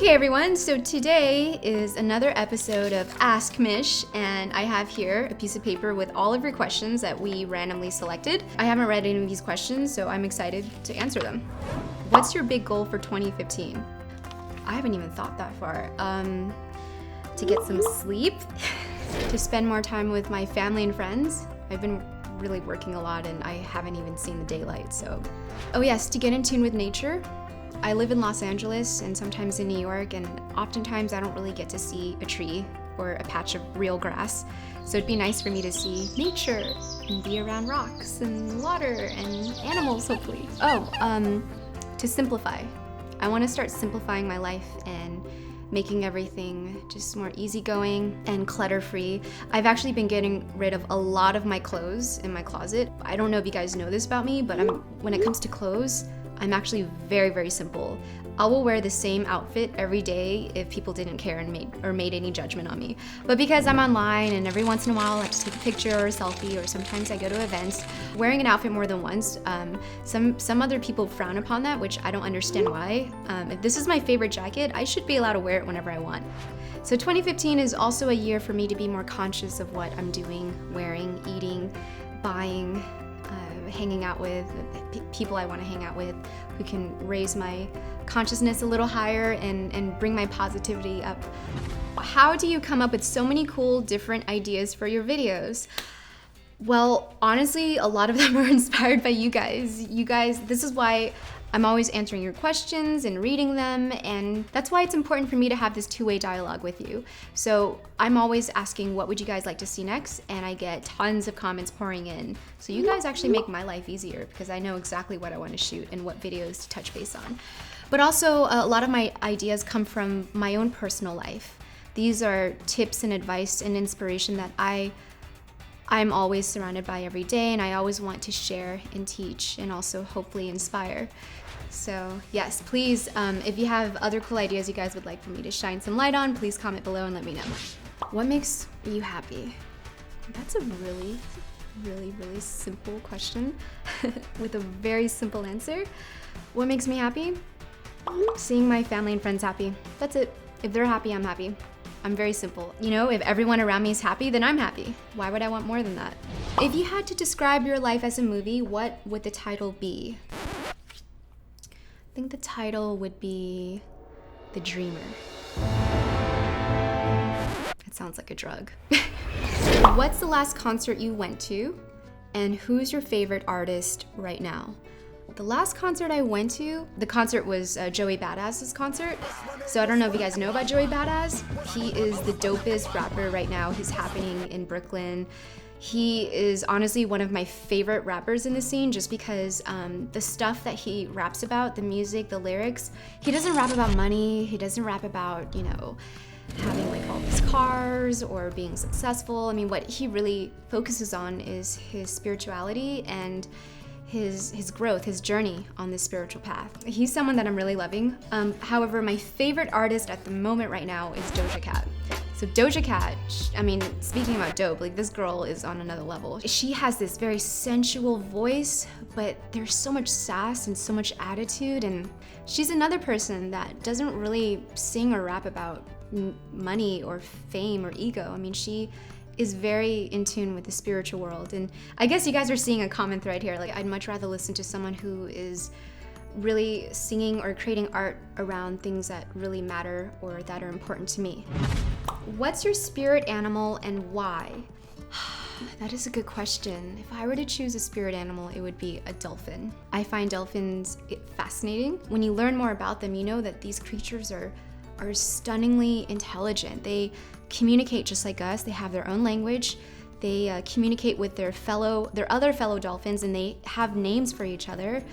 Okay everyone, so today is another episode of Ask Mish, and I have here a piece of paper with all of your questions that we randomly selected. I haven't read any of these questions, so I'm excited to answer them. What's your big goal for 2015? I haven't even thought that far. To get some sleep, to spend more time with my family and friends. I've been really working a lot and I haven't even seen the daylight, so. Oh yes, to get in tune with nature. I live in Los Angeles and sometimes in New York, and oftentimes I don't really get to see a tree or a patch of real grass. So it'd be nice for me to see nature and be around rocks and water and animals, hopefully. To simplify. I want to start simplifying my life and making everything just more easygoing and clutter-free. I've actually been getting rid of a lot of my clothes in my closet. I don't know if you guys know this about me, but when it comes to clothes, I'm actually very, very simple. I will wear the same outfit every day if people didn't care and made any judgment on me. But because I'm online and every once in a while I like to take a picture or a selfie, or sometimes I go to events, wearing an outfit more than once, some other people frown upon that, which I don't understand why. If this is my favorite jacket, I should be allowed to wear it whenever I want. So 2015 is also a year for me to be more conscious of what I'm doing, wearing, eating, buying, hanging out with, people I want to hang out with, who can raise my consciousness a little higher and bring my positivity up. How do you come up with so many cool different ideas for your videos? Well, honestly, a lot of them are inspired by you guys. This is why I'm always answering your questions and reading them, and that's why it's important for me to have this two-way dialogue with you. So I'm always asking, what would you guys like to see next? And I get tons of comments pouring in. So you guys actually make my life easier because I know exactly what I want to shoot and what videos to touch base on. But also, a lot of my ideas come from my own personal life. These are tips and advice and inspiration that I'm always surrounded by every day, and I always want to share and teach and also hopefully inspire. So yes, please, if you have other cool ideas you guys would like for me to shine some light on, please comment below and let me know. What makes you happy? That's a really, really, really simple question with a very simple answer. What makes me happy? Seeing my family and friends happy. That's it. If they're happy, I'm happy. I'm very simple. You know, if everyone around me is happy, then I'm happy. Why would I want more than that? If you had to describe your life as a movie, what would the title be? I think the title would be The Dreamer. It sounds like a drug. What's the last concert you went to? And who's your favorite artist right now? The last concert I went to, the concert was Joey Badass's concert. So I don't know if you guys know about Joey Badass. He is the dopest rapper right now. He's happening in Brooklyn. He is honestly one of my favorite rappers in the scene just because the stuff that he raps about, the music, the lyrics, he doesn't rap about money. He doesn't rap about, you know, having like all these cars or being successful. I mean, what he really focuses on is his spirituality and his growth, his journey on this spiritual path. He's someone that I'm really loving. However, my favorite artist at the moment right now is Doja Cat. So Doja Cat, I mean, speaking about dope, like this girl is on another level. She has this very sensual voice, but there's so much sass and so much attitude, and she's another person that doesn't really sing or rap about money or fame or ego. I mean, she is very in tune with the spiritual world. And I guess you guys are seeing a common thread here. Like, I'd much rather listen to someone who is really singing or creating art around things that really matter or that are important to me. What's your spirit animal and why? That is a good question. If I were to choose a spirit animal, it would be a dolphin. I find dolphins fascinating. When you learn more about them, you know that these creatures are stunningly intelligent. They communicate just like us. They have their own language. They communicate with their other fellow dolphins, and they have names for each other.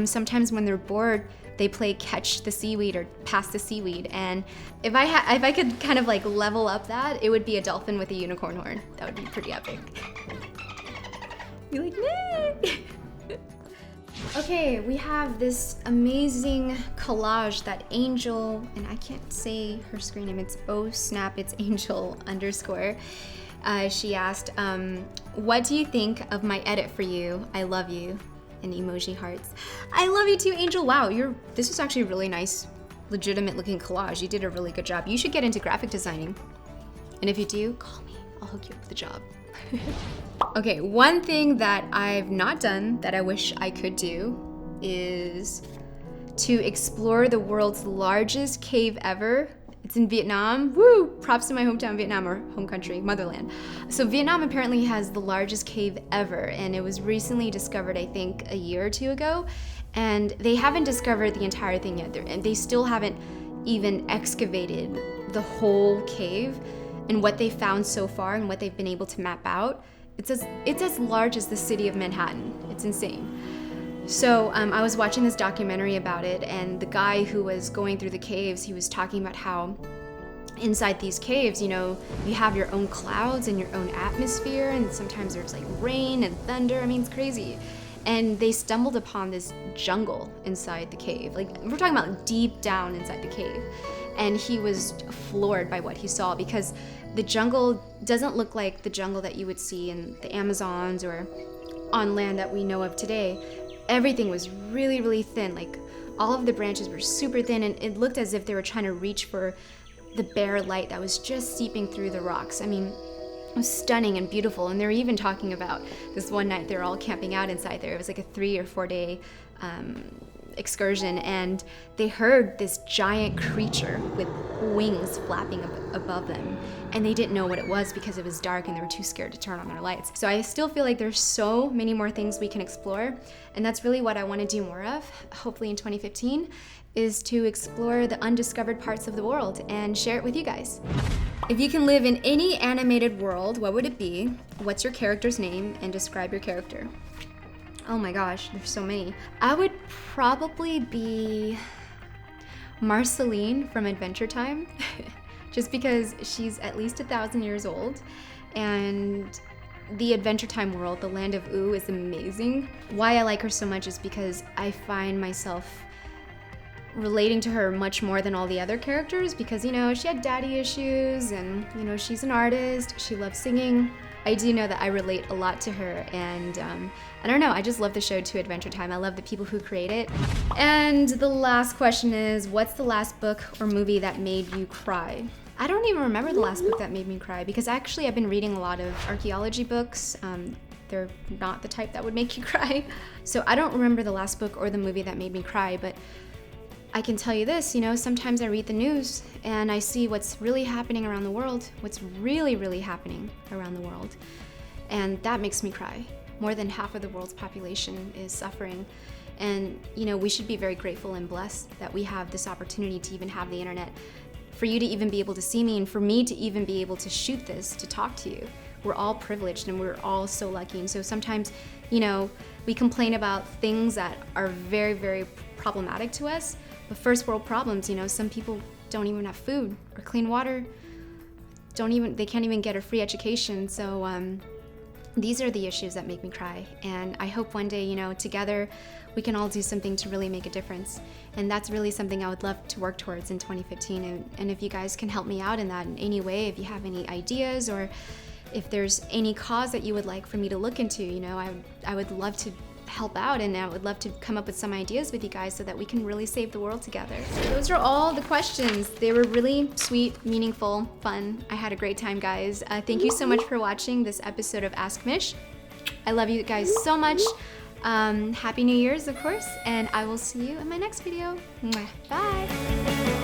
Sometimes when they're bored, they play catch the seaweed or pass the seaweed. And if I could kind of like level up that, it would be a dolphin with a unicorn horn. That would be pretty epic. You're like, nee! Okay, we have this amazing collage that Angel, and I can't say her screen name, it's snap, it's Angel _. She asked, what do you think of my edit for you? I love you, and emoji hearts. I love you too, Angel. Wow, this is actually really nice legitimate looking collage. You did a really good job. You should get into graphic designing. And if you do, call me. I'll hook you up with a job. Okay, one thing that I've not done that I wish I could do is to explore the world's largest cave ever. It's in Vietnam. Woo! Props to my hometown, Vietnam, or home country, motherland. So Vietnam apparently has the largest cave ever, and it was recently discovered, I think, a year or two ago. And they haven't discovered the entire thing yet. And they still haven't even excavated the whole cave. And what they found so far and what they've been able to map out, it's as large as the city of Manhattan. It's insane. So I was watching this documentary about it, and the guy who was going through the caves, he was talking about how inside these caves, you know, you have your own clouds and your own atmosphere, and sometimes there's like rain and thunder. I mean, it's crazy. And they stumbled upon this jungle inside the cave. Like, we're talking about deep down inside the cave. And he was floored by what he saw, because the jungle doesn't look like the jungle that you would see in the Amazons or on land that we know of today. Everything was really, really thin. Like, all of the branches were super thin, and it looked as if they were trying to reach for the bare light that was just seeping through the rocks. I mean, it was stunning and beautiful. And they were even talking about this one night they were all camping out inside there. It was like a 3 or 4 day excursion, and they heard this giant creature with wings flapping above them, and they didn't know what it was because it was dark and they were too scared to turn on their lights. So I still feel like there's so many more things we can explore, and that's really what I want to do more of, hopefully in 2015, is to explore the undiscovered parts of the world and share it with you guys. If you can live in any animated world, what would it be? What's your character's name, and describe your character? Oh my gosh, there's so many. I would probably be Marceline from Adventure Time, just because she's at least 1,000 years old, and the Adventure Time world, the land of Ooh, is amazing. Why I like her so much is because I find myself relating to her much more than all the other characters, because, you know, she had daddy issues, and, you know, she's an artist, she loves singing. I do know that I relate a lot to her, and I don't know, I just love the show too, Adventure Time. I love the people who create it. And the last question is, what's the last book or movie that made you cry? I don't even remember the last book that made me cry, because actually I've been reading a lot of archaeology books. They're not the type that would make you cry. So I don't remember the last book or the movie that made me cry, but I can tell you this, you know, sometimes I read the news and I see what's really happening around the world, what's really, really happening around the world, and that makes me cry. More than half of the world's population is suffering, and, you know, we should be very grateful and blessed that we have this opportunity to even have the internet, for you to even be able to see me, and for me to even be able to shoot this, to talk to you. We're all privileged, and we're all so lucky. And so sometimes, you know, we complain about things that are very, very problematic to us. But first world problems, you know, some people don't even have food or clean water, they can't even get a free education. So these are the issues that make me cry. And I hope one day, you know, together we can all do something to really make a difference. And that's really something I would love to work towards in 2015. And if you guys can help me out in that in any way, if you have any ideas, or if there's any cause that you would like for me to look into, you know, I would love to help out, and I would love to come up with some ideas with you guys so that we can really save the world together. So those are all the questions. They were really sweet, meaningful, fun. I had a great time, guys. Thank you so much for watching this episode of Ask Mish. I love you guys so much. Happy New Year's, of course, and I will see you in my next video. Mwah. Bye.